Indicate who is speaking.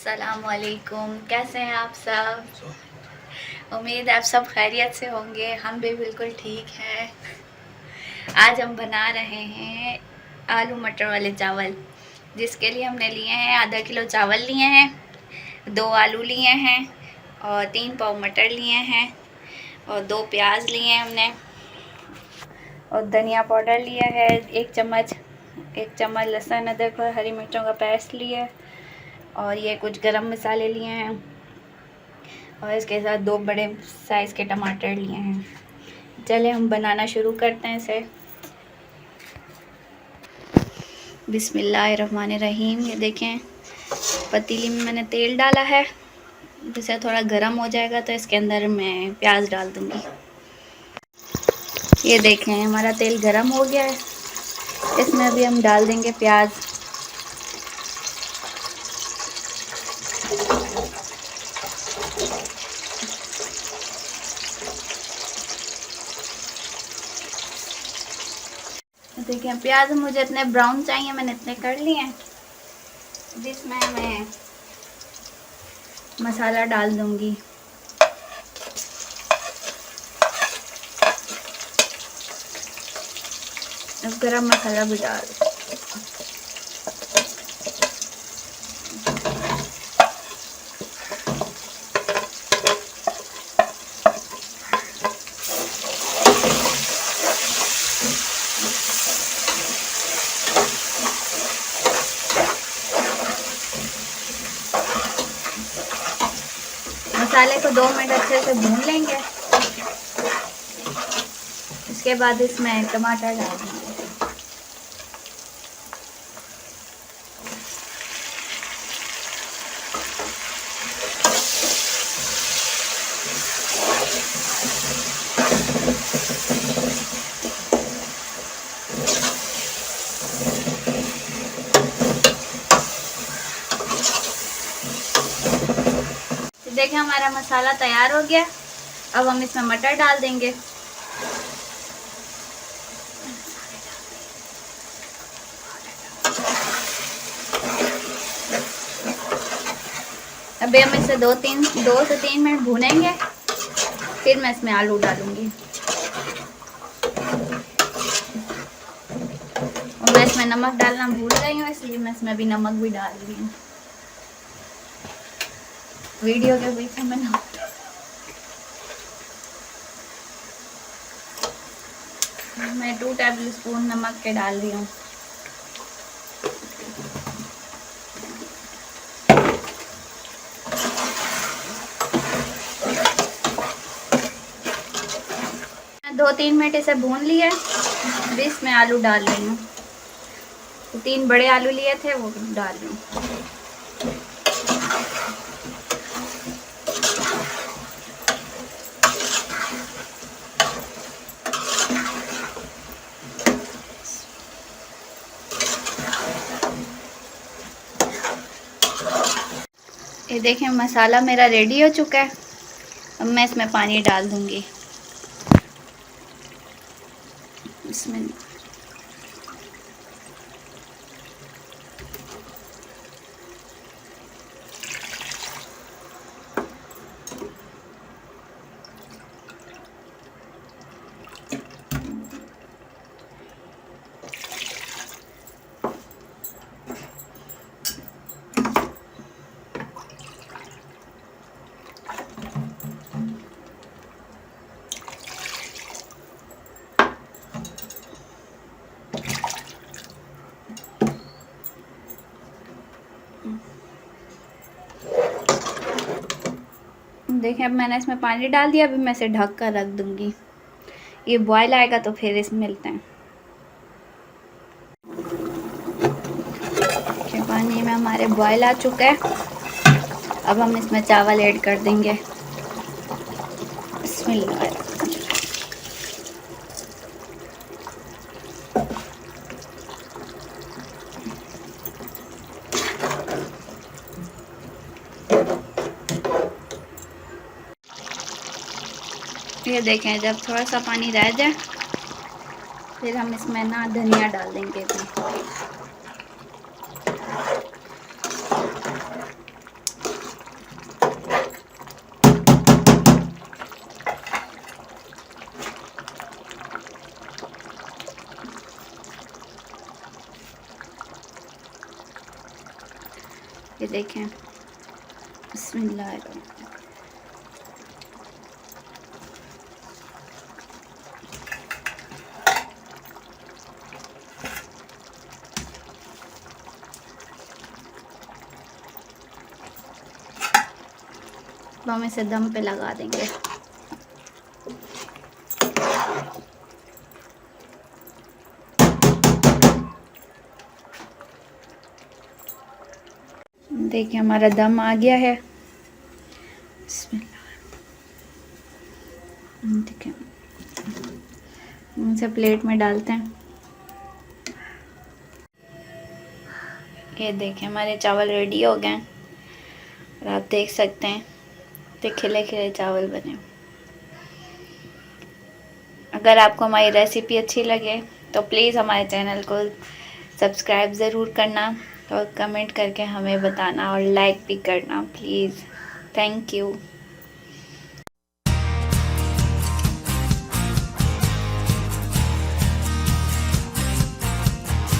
Speaker 1: अस्सलामुअलैकुम। कैसे हैं आप सब? उम्मीद है आप सब खैरियत से होंगे। हम भी बिल्कुल ठीक हैं। आज हम बना रहे हैं आलू मटर वाले चावल, जिसके लिए हमने लिए हैं आधा किलो चावल लिए हैं, 2 आलू लिए हैं और 3 पाव मटर लिए हैं और 2 प्याज लिए हैं हमने और धनिया पाउडर लिया है 1 चम्मच, 1 चम्मच लहसुन अदरक और हरी मिर्चों का पेस्ट लिया है और ये कुछ गरम मसाले लिए हैं और इसके साथ 2 बड़े साइज़ के टमाटर लिए हैं। चले हम बनाना शुरू करते हैं इसे। बिस्मिल्लाहिर्रहमानिर्रहीम। ये देखें पतीली में मैंने तेल डाला है, जिसे थोड़ा गर्म हो जाएगा तो इसके अंदर मैं प्याज डाल दूँगी। ये देखें हमारा तेल गर्म हो गया है, इसमें अभी हम डाल देंगे प्याज। देखिए प्याज मुझे इतने ब्राउन चाहिए, मैंने इतने कर लिए हैं। जिसमें मैं मसाला डाल दूंगी। अब गरम मसाला भी डाल। मसाले को 2 मिनट अच्छे से भून लेंगे। इसके बाद इसमें टमाटर डाल देंगे। देखिए हमारा मसाला तैयार हो गया। अब हम इसमें मटर डाल देंगे। अभी हम इसे 2 से 3 मिनट भूनेंगे, फिर मैं इसमें आलू डालूंगी। और मैं इसमें नमक डालना भूल गई हूँ, इसलिए मैं इसमें भी नमक भी डाल रही हूँ। वीडियो के पीछे मैं मैं 2 टेबल स्पून नमक के डाल रही हूँ। मैं 2-3 मिनट इसे भून लिया, अभी इसमें आलू डाल रही हूँ। 3 बड़े आलू लिए थे वो डाल रही हूँ। ये देखें मसाला मेरा रेडी हो चुका है। अब मैं इसमें पानी डाल दूंगी। इसमें देखें अब मैंने इसमें पानी डाल दिया। अभी मैं इसे ढक कर रख दूंगी। ये बॉयल आएगा तो फिर इसमें मिलते हैं। पानी में हमारे बॉयल आ चुका है। अब हम इसमें चावल ऐड कर देंगे। बिस्मिल्लाह। ये देखें जब थोड़ा सा पानी रह जाए फिर हम इसमें ना धनिया डाल देंगे भी। ये देखें, बिस्मिल्लाह। तो हम इसे दम पे लगा देंगे। देखिए हमारा दम आ गया है। देखिए इसे प्लेट में डालते हैं। ये देखिए हमारे चावल रेडी हो गए और आप देख सकते हैं तो खिले खिले चावल बने। अगर आपको हमारी रेसिपी अच्छी लगे तो प्लीज़ हमारे चैनल को सब्सक्राइब ज़रूर करना और कमेंट करके हमें बताना और लाइक भी करना प्लीज़। Thank you.